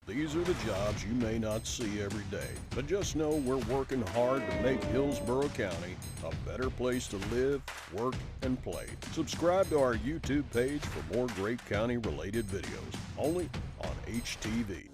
These are the jobs you may not see every day, but just know we're working hard to make Hillsborough County a better place to live, work, and play. Subscribe to our YouTube page for more great county-related videos, only on HTV.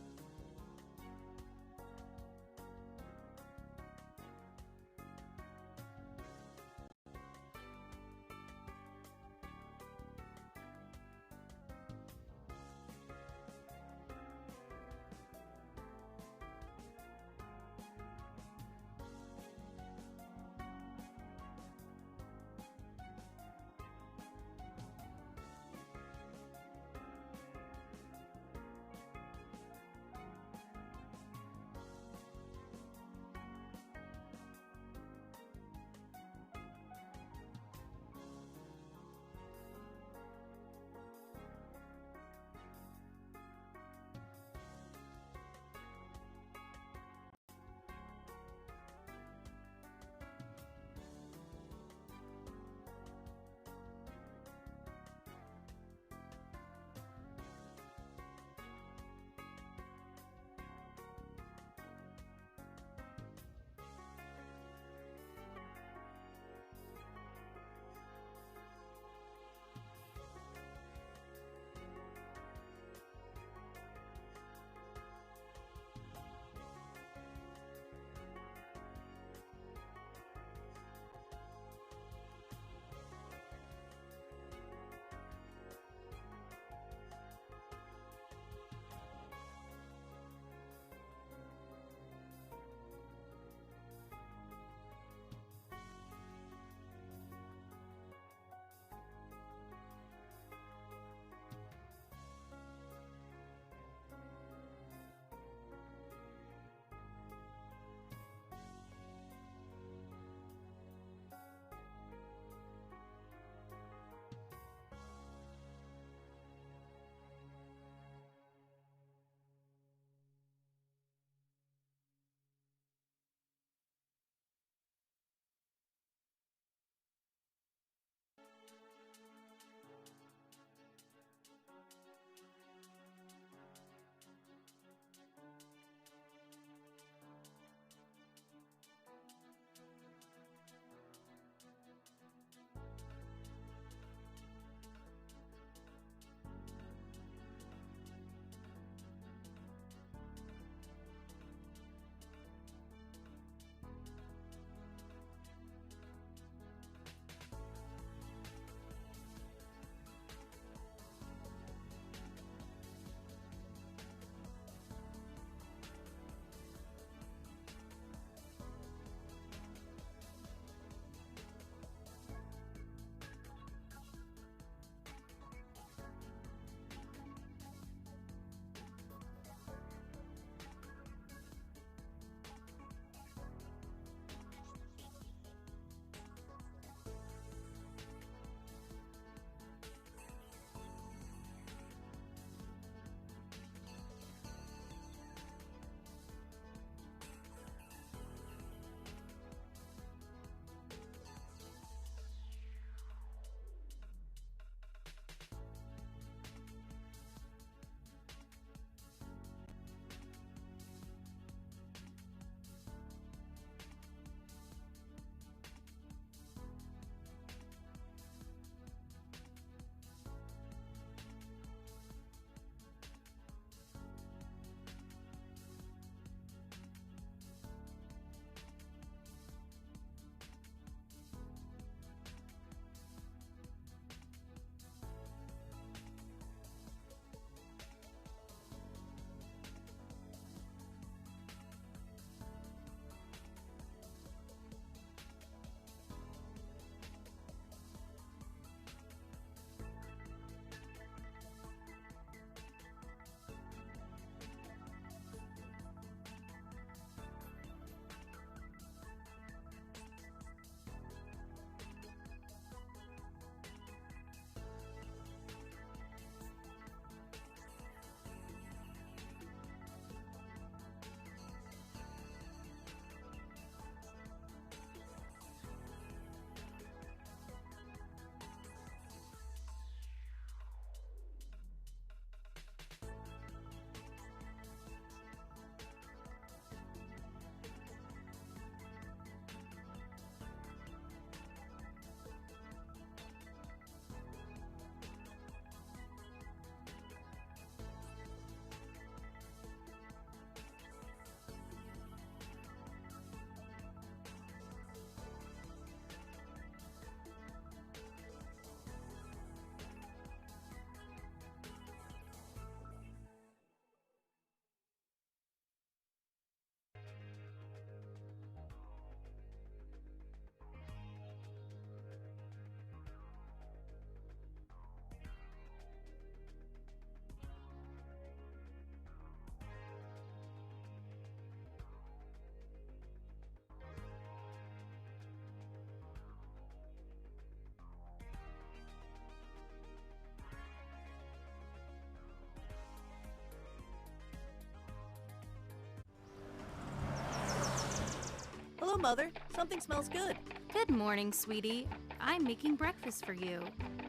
Mother. Something smells good. Good morning, sweetie. I'm making breakfast for you.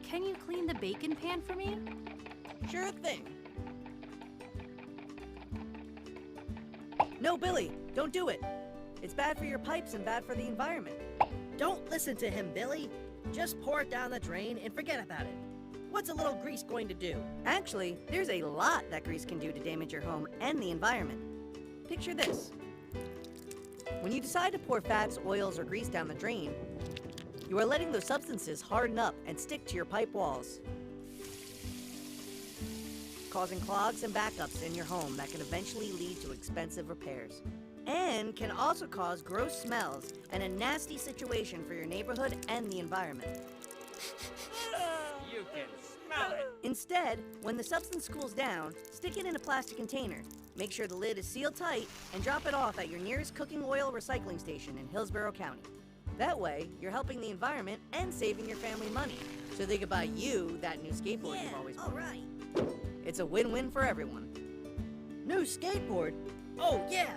Can you clean the bacon pan for me? Sure thing. No, Billy, don't do it. It's bad for your pipes and bad for the environment. Don't listen to him, Billy. Just pour it down the drain and forget about it. What's a little grease going to do? Actually, there's a lot that grease can do to damage your home and the environment. Picture this. When you decide to pour fats, oils, or grease down the drain, you are letting those substances harden up and stick to your pipe walls, causing clogs and backups in your home that can eventually lead to expensive repairs. And can also cause gross smells and a nasty situation for your neighborhood and the environment. You can smell it. Instead, when the substance cools down, stick it in a plastic container. Make sure the lid is sealed tight and drop it off at your nearest cooking oil recycling station in Hillsborough County. That way, you're helping the environment and saving your family money, so they can buy you that new skateboard you've always wanted. All right. It's a win-win for everyone. New skateboard? Oh, yeah.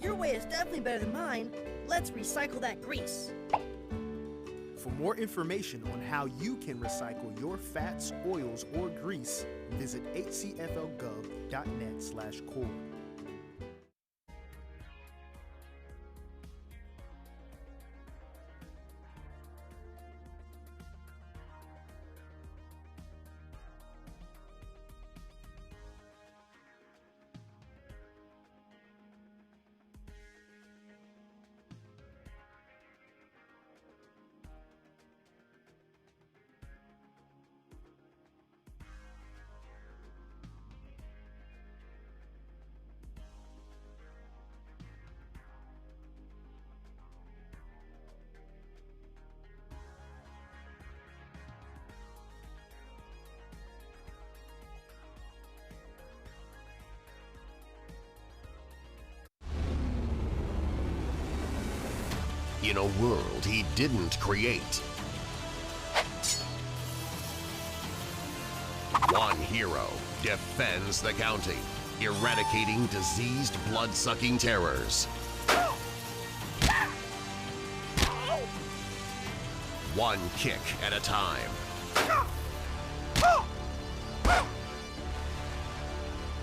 Your way is definitely better than mine. Let's recycle that grease. For more information on how you can recycle your fats, oils, or grease, visit hcflgov.net/core. In a world he didn't create, one hero defends the county, eradicating diseased, blood-sucking terrors. One kick at a time.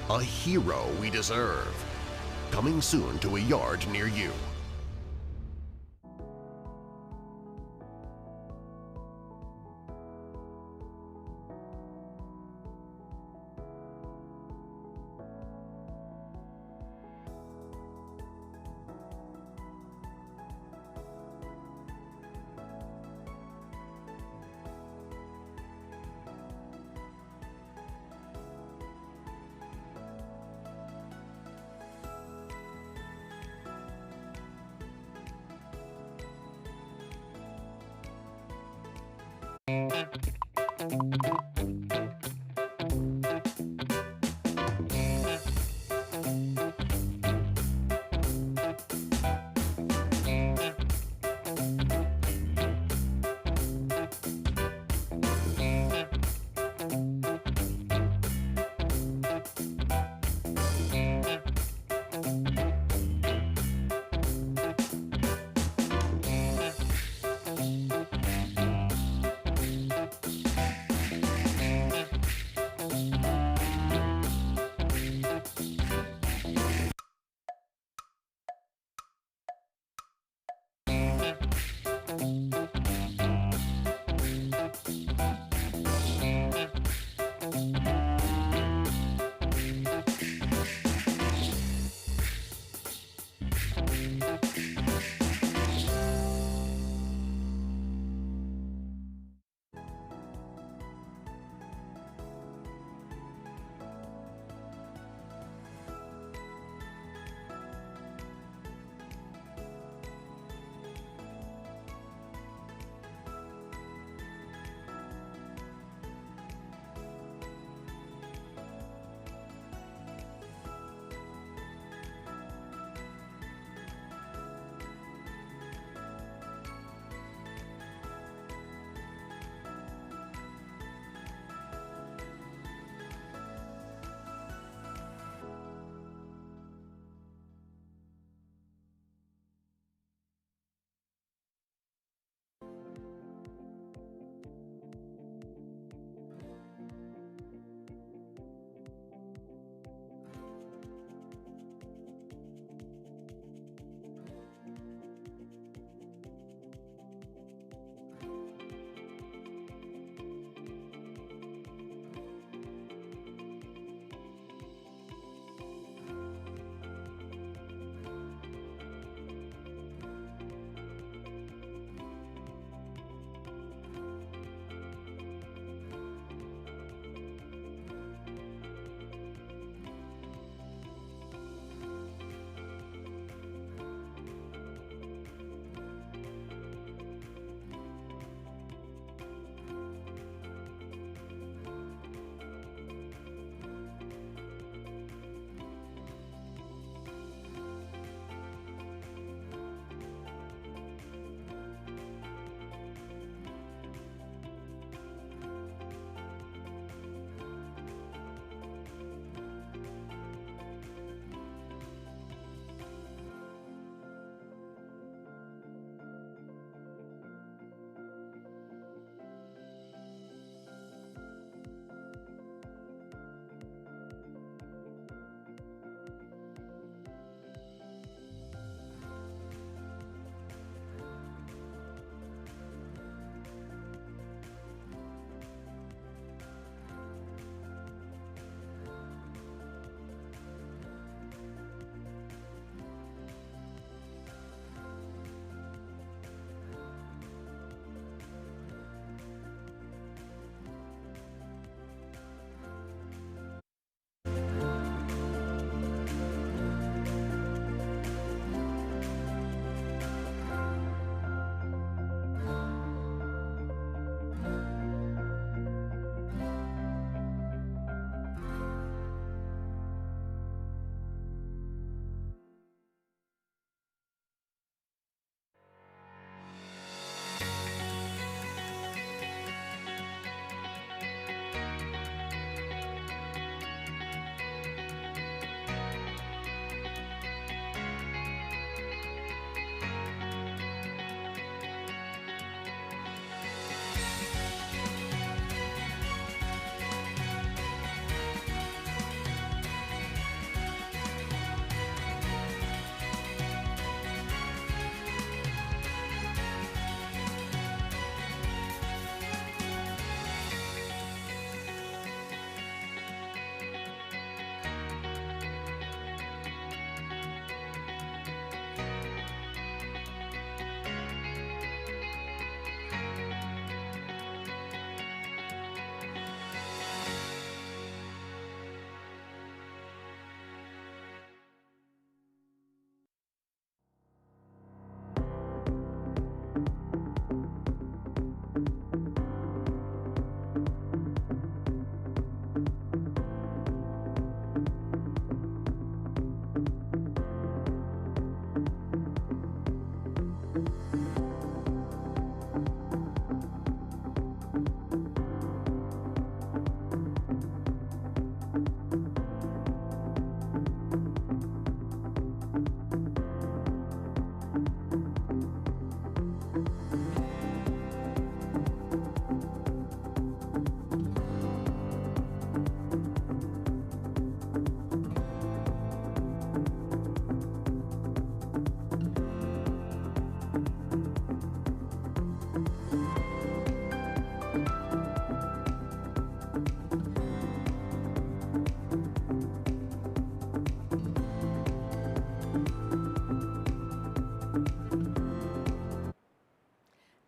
A hero we deserve. Coming soon to a yard near you.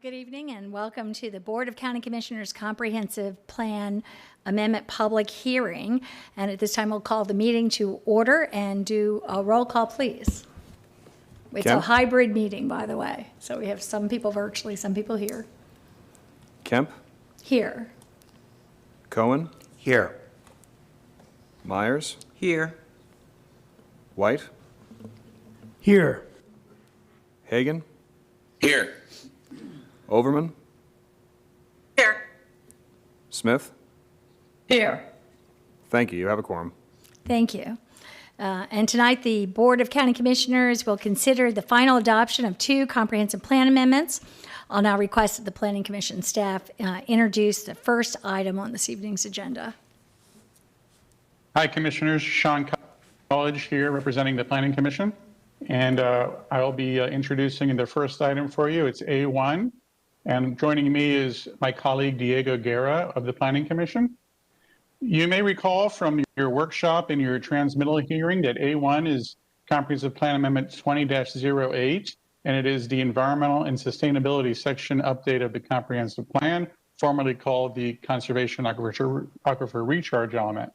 Good evening and welcome to the Board of County Commissioners Comprehensive Plan Amendment Public Hearing. And at this time, we'll call the meeting to order and do a roll call, please. It's a hybrid meeting, by the way. So we have some people virtually, some people here. Kemp? Here. Cohen? Here. Myers? Here. White? Here. Hagan? Here. Overman? Here. Smith? Here. Thank you. You have a quorum. Thank you. And tonight, the Board of County Commissioners will consider the final adoption of 2 comprehensive plan amendments. I'll now request that the Planning Commission staff introduce the first item on this evening's agenda. Hi, Commissioners. Sean College here representing the Planning Commission. And I'll be introducing the first item for you. It's A1. And joining me is my colleague Diego Guerra of the Planning Commission. You may recall from your workshop in your transmittal hearing that A1 is Comprehensive Plan Amendment 20-08, and it is the Environmental and Sustainability Section update of the Comprehensive Plan, formerly called the Conservation Aquifer Recharge Element.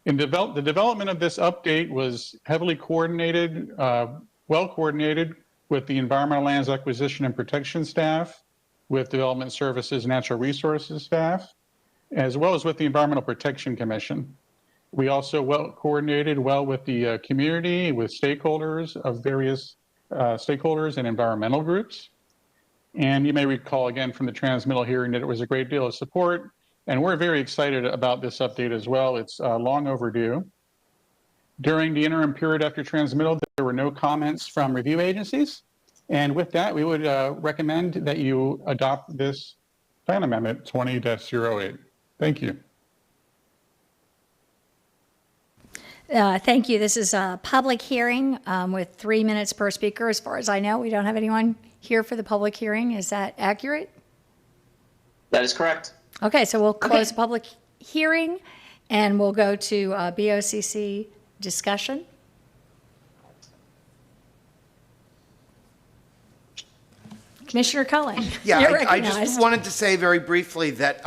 The development of this update was heavily coordinated, well coordinated with the Environmental Lands Acquisition and Protection staff, with Development Services Natural Resources staff, as well as with the Environmental Protection Commission. We also coordinated well with the community, with stakeholders of various stakeholders and environmental groups. And you may recall again from the transmittal hearing that it was a great deal of support, and we're very excited about this update as well. It's long overdue. During the interim period after transmittal, there were no comments from review agencies. And with that, we would recommend that you adopt this plan amendment 20-08. Thank you. Thank you. This is a public hearing with 3 minutes per speaker. As far as I know, we don't have anyone here for the public hearing. Is that accurate? That is correct. Okay, so we'll close the public hearing and we'll go to BOCC discussion. Commissioner Cullen. Yeah, I just wanted to say very briefly that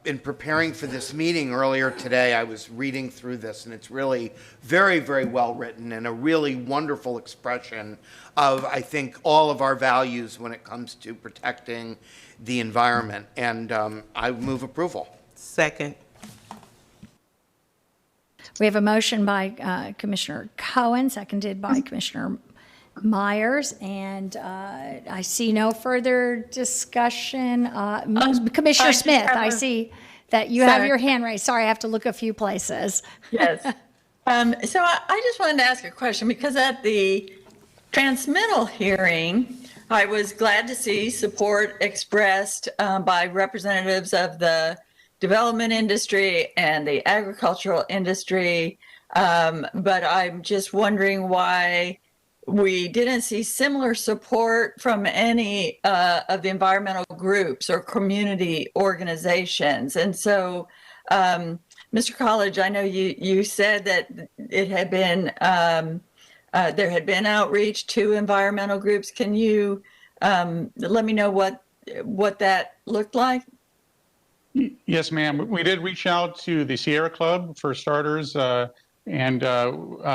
in preparing for this meeting earlier today, I was reading through this, and it's really very, very well written and a really wonderful expression of, I think, all of our values when it comes to protecting the environment. And I move approval. Second. We have a motion by Commissioner Cohen, seconded by Commissioner Myers, and I see no further discussion. Commissioner Smith, I see that you have your hand raised. Sorry, I have to look a few places. Yes. So I just wanted to ask a question, because at the transmittal hearing, I was glad to see support expressed by representatives of the development industry and the agricultural industry, but I'm just wondering why we didn't see similar support from any of the environmental groups or community organizations. And so, Mr. College, I know you said that it had been, there had been outreach to environmental groups. Can you let me know what that looked like? Yes, ma'am. We did reach out to the Sierra Club for starters, and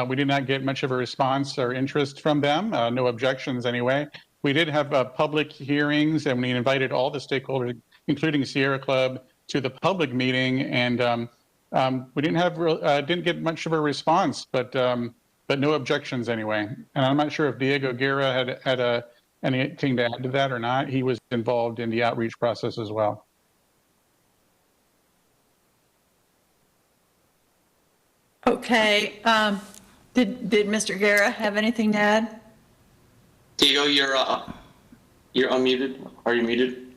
we did not get much of a response or interest from them, no objections anyway. We did have public hearings, and we invited all the stakeholders, including Sierra Club, to the public meeting, and we didn't get much of a response, but no objections anyway. And I'm not sure if Diego Guerra had anything to add to that or not. He was involved in the outreach process as well. Okay. Did Mr. Guerra have anything to add? Diego, you're unmuted. Are you muted?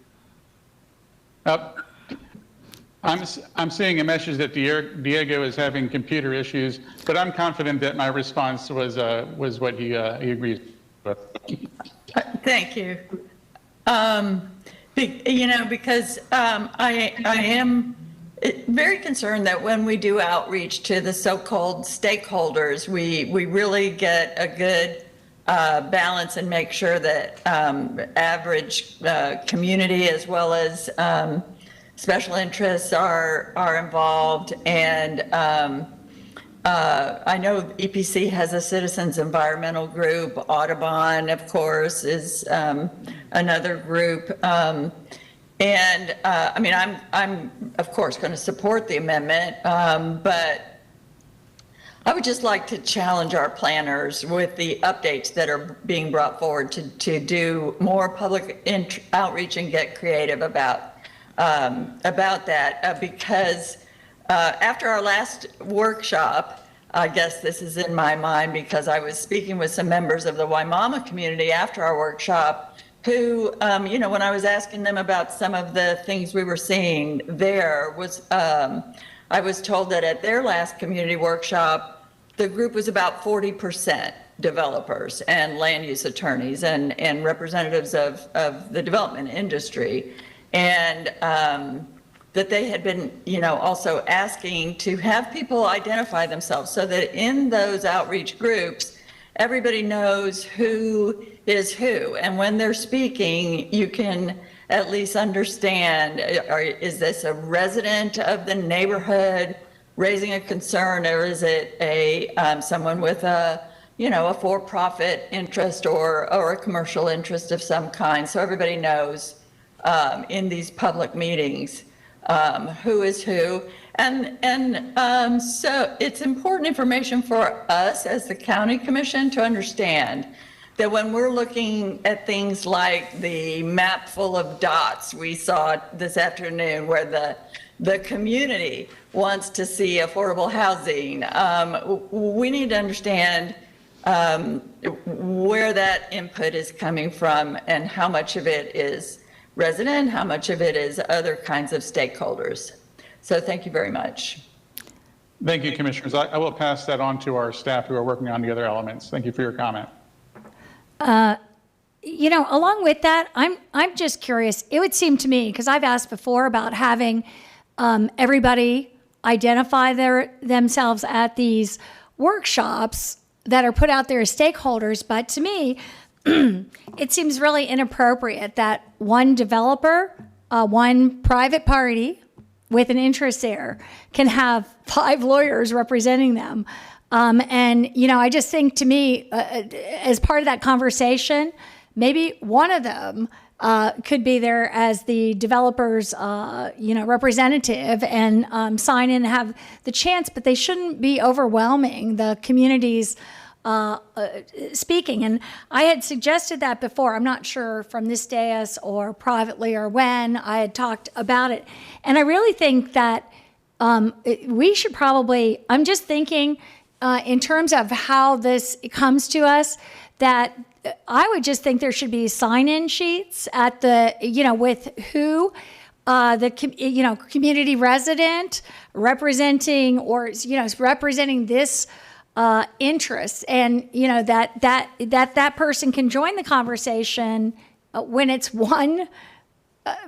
I'm seeing a message that Diego is having computer issues, but I'm confident that my response was what he agreed with. Thank you. Because I am very concerned that when we do outreach to the so-called stakeholders, we really get a good balance and make sure that average community as well as special interests are involved. And I know EPC has a citizens environmental group. Audubon, of course, is another group. I mean, I'm of course going to support the amendment, but I would just like to challenge our planners with the updates that are being brought forward to do more public outreach and get creative about that, because after our last workshop, I guess this is in my mind because I was speaking with some members of the Waimama community after our workshop who, you know, when I was asking them about some of the things we were seeing there was, I was told that at their last community workshop, the group was about 40% developers and land use attorneys and representatives of the development industry. And that they had been, you know, also asking to have people identify themselves so that in those outreach groups, everybody knows who is who. And when they're speaking, you can at least understand, is this a resident of the neighborhood raising a concern, or is it someone with a, you know, a for-profit interest or a commercial interest of some kind? So everybody knows in these public meetings who is who. And so it's important information for us as the county commission to understand that when we're looking at things like the map full of dots we saw this afternoon, where the community wants to see affordable housing, we need to understand where that input is coming from and how much of it is resident, how much of it is other kinds of stakeholders. So thank you very much. Thank you, Commissioners. I will pass that on to our staff who are working on the other elements. Thank you for your comment. You know, along with that, I'm just curious. It would seem to me, because I've asked before about having everybody identify themselves at these workshops that are put out there as stakeholders, but to me, it seems really inappropriate that one developer, one private party with an interest there can have 5 lawyers representing them. And, you know, I just think to me, as part of that conversation, maybe one of them could be there as the developer's, you know, representative and sign in and have the chance, but they shouldn't be overwhelming the community's speaking. And I had suggested that before. I'm not sure from this dais or privately or when I had talked about it. And I really think that we should probably, I'm just thinking in terms of how this comes to us, that I would just think there should be sign-in sheets at the, you know, with who you know, community resident representing, or, you know, representing this interests, and, you know, that person can join the conversation when it's one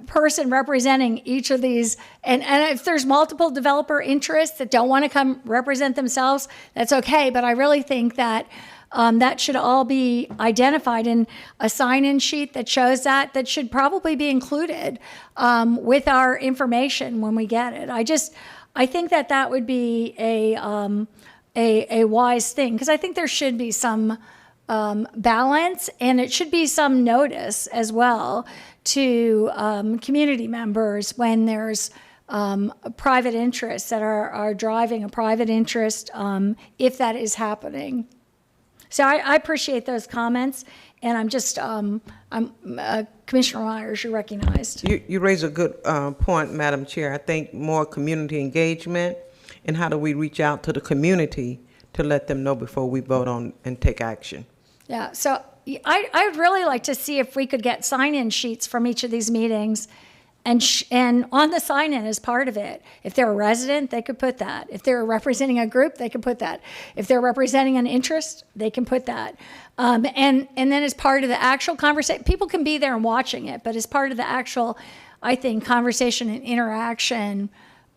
person representing each of these. And if there's multiple developer interests that don't want to come represent themselves, that's okay. But I really think that that should all be identified in a sign-in sheet that shows that should probably be included with our information when we get it. I think that would be a wise thing, because I think there should be some balance, and it should be some notice as well to community members when there's private interests that are driving a private interest, if that is happening. So I appreciate those comments, and I'm just, Commissioner Myers, you're recognized. You raise a good point, Madam Chair. I think more community engagement, and how do we reach out to the community to let them know before we vote on and take action? Yeah, so I would really like to see if we could get sign-in sheets from each of these meetings, and on the sign-in as part of it. If they're a resident, they could put that. If they're representing a group, they could put that. If they're representing an interest, they can put that. And then as part of the actual conversation, people can be there and watching it, but as part of the actual, I think, conversation and interaction,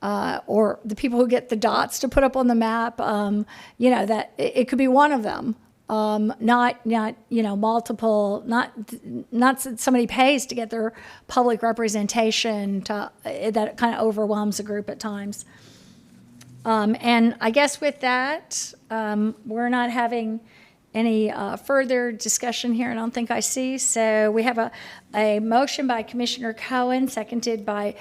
or the people who get the dots to put up on the map, you know, that it could be one of them not multiple, not that somebody pays to get their public representation that kind of overwhelms a group at times. And I guess with that, we're not having any further discussion here, I don't think I see. So we have a motion by Commissioner Cohen, seconded by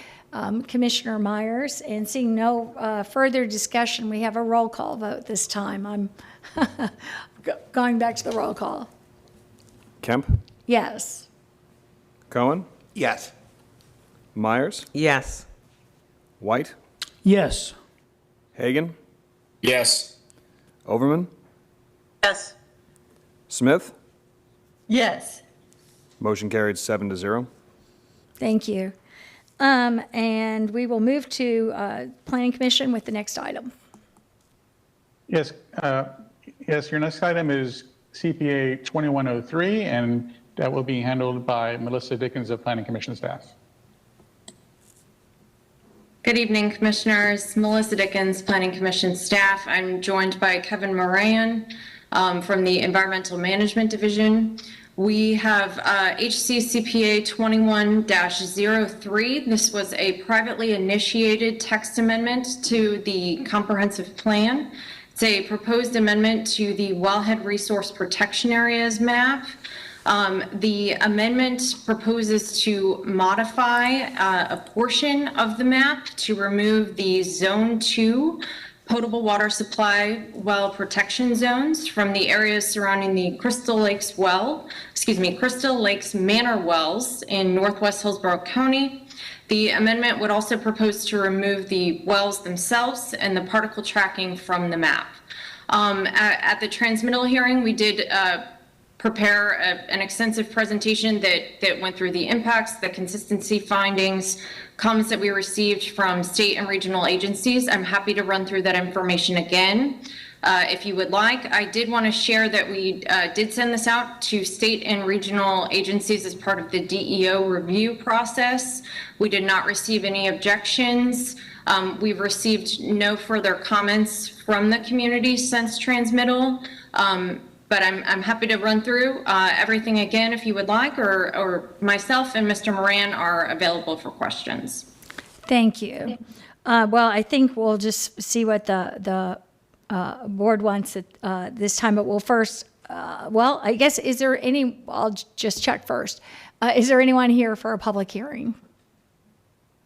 Commissioner Myers, and seeing no further discussion, we have a roll call vote this time. I'm going back to the roll call. Kemp? Yes. Cohen? Yes. Myers? Yes. White? Yes. Hagan? Yes. Overman? Yes. Smith? Yes. Motion carried 7-0. Thank you. And we will move to Planning Commission with the next item. Yes, yes, your next item is CPA 2103, and that will be handled by Melissa Dickens of Planning Commission staff. Good evening, Commissioners. Melissa Dickens, Planning Commission staff. I'm joined by Kevin Moran from the Environmental Management Division. We have HC CPA 21-03. This was a privately initiated text amendment to the comprehensive plan. It's a proposed amendment to the Wellhead Resource Protection Areas map. The amendment proposes to modify a portion of the map to remove the Zone 2 potable water supply well protection zones from the areas surrounding the Crystal Lakes Manor wells in northwest Hillsborough County. The amendment would also propose to remove the wells themselves and the particle tracking from the map. At the transmittal hearing, we did prepare an extensive presentation that went through the impacts, the consistency findings, comments that we received from state and regional agencies. I'm happy to run through that information again if you would like. I did want to share that we did send this out to state and regional agencies as part of the DEO review process. We did not receive any objections. We've received no further comments from the community since transmittal. But I'm happy to run through everything again if you would like, or myself and Mr. Moran are available for questions. Thank you. Well, I think we'll just see what the board wants at this time, but we'll first, well, I guess, is there any, I'll just check first. Is there anyone here for a public hearing?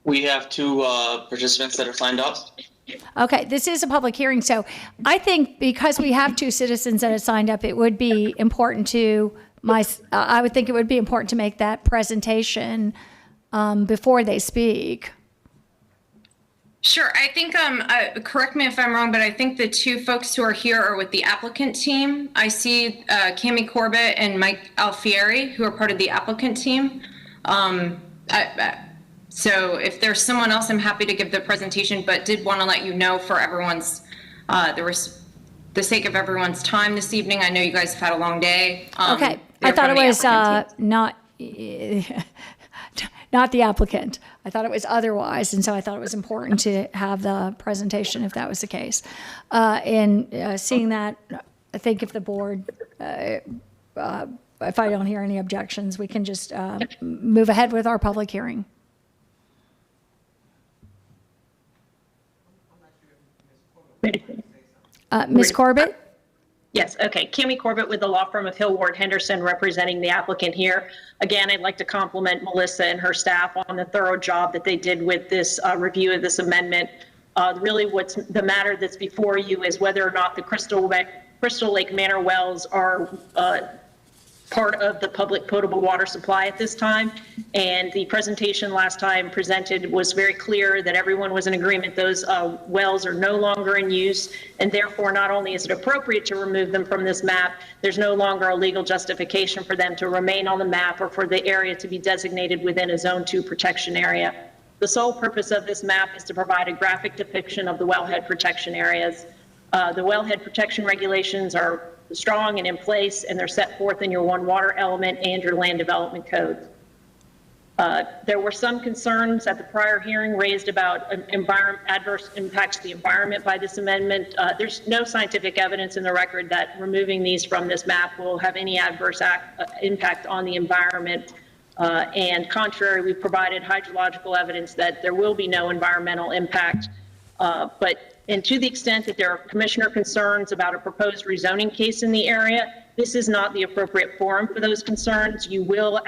We have two participants that are signed up. Okay, this is a public hearing, so I think because we have two citizens that have signed up, it would be important to I would think it would be important to make that presentation before they speak. Sure, I think, correct me if I'm wrong, but I think the two folks who are here are with the applicant team. I see Cami Corbett and Mike Alfieri, who are part of the applicant team. So if there's someone else, I'm happy to give the presentation, but did want to let you know for everyone's, the sake of everyone's time this evening. I know you guys have had a long day. Okay, I thought it was not the applicant. I thought it was otherwise, and so I thought it was important to have the presentation if that was the case. And seeing that, I think if the board, if I don't hear any objections, we can just move ahead with our public hearing. Ms. Corbett? Yes, okay. Cami Corbett with the law firm of Hill Ward Henderson representing the applicant here. Again, I'd like to compliment Melissa and her staff on the thorough job that they did with this review of this amendment. Really what's the matter that's before you is whether or not the Crystal Lake Manor wells are part of the public potable water supply at this time. And the presentation last time presented was very clear that everyone was in agreement those wells are no longer in use, and therefore not only is it appropriate to remove them from this map, there's no longer a legal justification for them to remain on the map or for the area to be designated within a Zone 2 protection area. The sole purpose of this map is to provide a graphic depiction of the wellhead protection areas. The wellhead protection regulations are strong and in place, and they're set forth in your One Water element and your land development code. There were some concerns at the prior hearing raised about adverse impacts to the environment by this amendment. There's no scientific evidence in the record that removing these from this map will have any adverse impact on the environment. And contrary, we provided hydrological evidence that there will be no environmental impact. And to the extent that there are commissioner concerns about a proposed rezoning case in the area, this is not the appropriate forum for those concerns. You will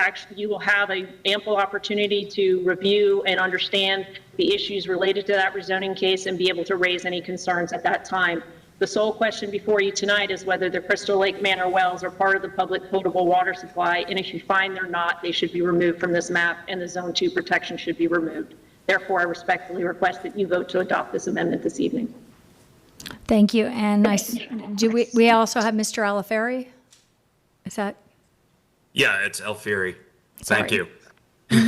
have an ample opportunity to review and understand the issues related to that rezoning case and be able to raise any concerns at that time. The sole question before you tonight is whether the Crystal Lake Manor wells are part of the public potable water supply, and if you find they're not, they should be removed from this map and the Zone 2 protection should be removed. Therefore, I respectfully request that you vote to adopt this amendment this evening. Thank you. And we also have Mr. Alfieri? Is that? Yeah, it's Alfieri. Sorry. Thank you.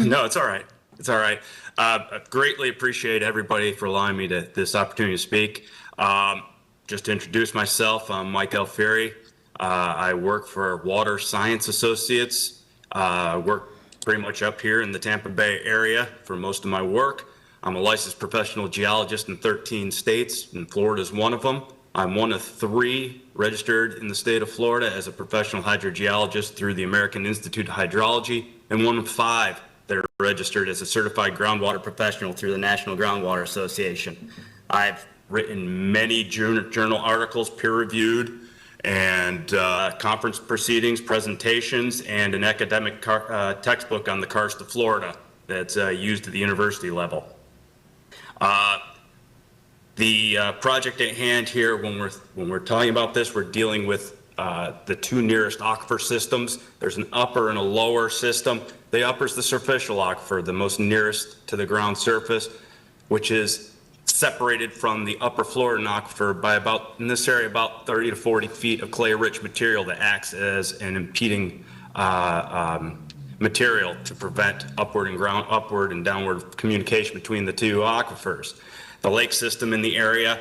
No, it's all right. It's all right. I greatly appreciate everybody for allowing me this opportunity to speak. Just to introduce myself, I'm Mike Alfieri. I work for Water Science Associates. I work pretty much up here in the Tampa Bay area for most of my work. I'm a licensed professional geologist in 13 states, and Florida is one of them. I'm one of 3 registered in the state of Florida as a professional hydrogeologist through the American Institute of Hydrology, and one of 5 that are registered as a certified groundwater professional through the National Groundwater Association. I've written many journal articles, peer-reviewed, and conference proceedings, presentations, and an academic textbook on the karst of Florida that's used at the university level. The project at hand here, when we're talking about this, we're dealing with the 2 nearest aquifer systems. There's an upper and a lower system. The upper is the superficial aquifer, the most nearest to the ground surface, which is separated from the upper Floridan aquifer by in this area, about 30 to 40 feet of clay-rich material that acts as an impeding material to prevent upward and downward communication between the 2 aquifers. The lake system in the area,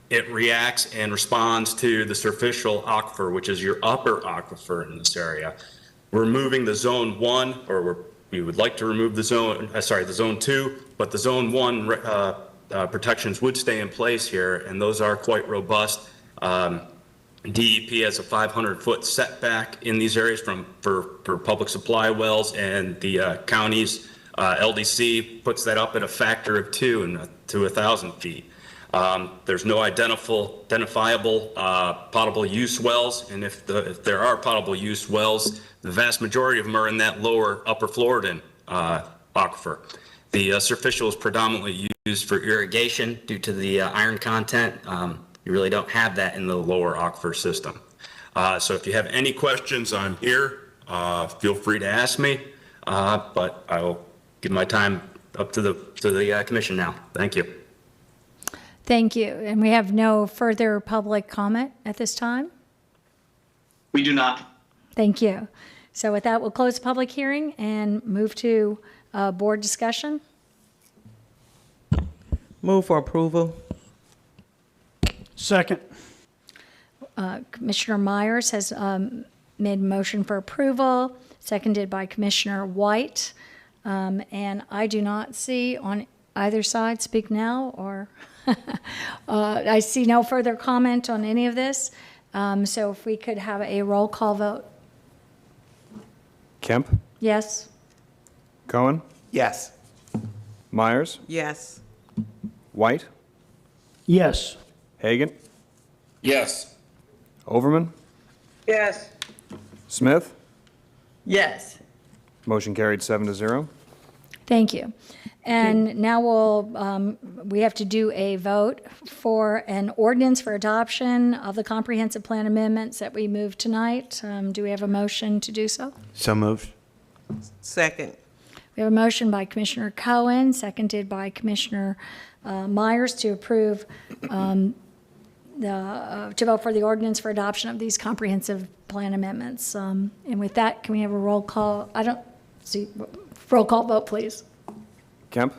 it reacts and responds to the superficial aquifer, which is your upper aquifer in this area. We're removing the Zone 1, or we would like to remove the Zone 2, but the Zone 1 protections would stay in place here, and those are quite robust. DEP has a 500-foot setback in these areas for public supply wells, and the county's LDC puts that up at a factor of 2 to 1,000 feet. There's no identifiable potable use wells, and if there are potable use wells, the vast majority of them are in that lower upper Floridan aquifer. The superficial is predominantly used for irrigation due to the iron content. You really don't have that in the lower aquifer system. So if you have any questions, I'm here. Feel free to ask me, but I will give my time up to the commission now. Thank you. Thank you. And we have no further public comment at this time? We do not. Thank you. So with that, we'll close the public hearing and move to board discussion. Move for approval. Second. Commissioner Myers has made a motion for approval, seconded by Commissioner White. And I do not see on either side, speak now, or I see no further comment on any of this. So if we could have a roll call vote. Kemp? Yes. Cohen? Yes. Myers? Yes. White? Yes. Hagan? Yes. Overman? Yes. Smith? Yes. Motion carried 7-0. Thank you. And now we have to do a vote for an ordinance for adoption of the comprehensive plan amendments that we moved tonight. Do we have a motion to do so? So moved. Second. We have a motion by Commissioner Cohen, seconded by Commissioner Myers to approve to vote for the ordinance for adoption of these comprehensive plan amendments. And with that, can we have a roll call? I don't see. Roll call vote, please. Kemp?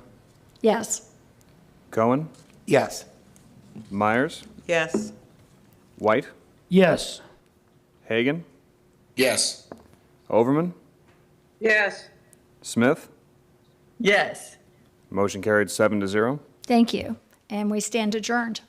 Yes. Cohen? Yes. Myers? Yes. White? Yes. Hagan? Yes. Overman? Yes. Smith? Yes. Motion carried 7-0. Thank you. And we stand adjourned.